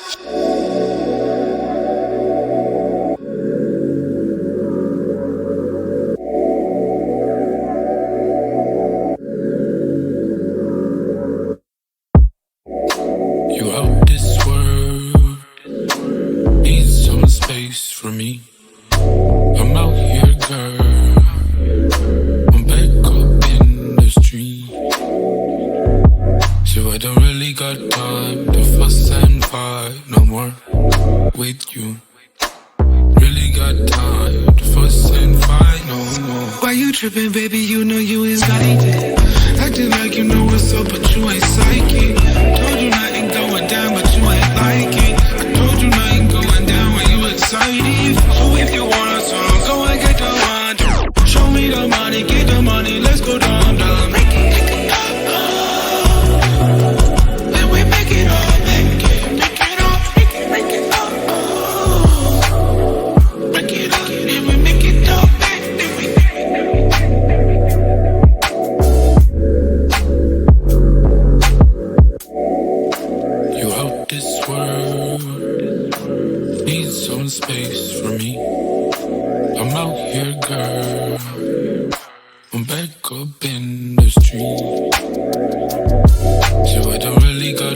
You out this world, need some space for me. I'm out here, girl, I'm back up in the street. So I don't really got time to fuss and fight no more with you. Really got time to fuss and fight no more. Why you tripping, baby? You know you excited. Acting like you know what's up, but you ain't psychic. Told you nothing going down, but you ain't like it. I told you nothing going down when you excited. So if you want a song, go and get the one. Show me the money, get the money, let's go down, down. Make it then we make it all, make it all, make it all. Break it up, then we make it all, then we. You out this world, need some space for me. I'm out here, girl, I'm back up in the street. So I don't really got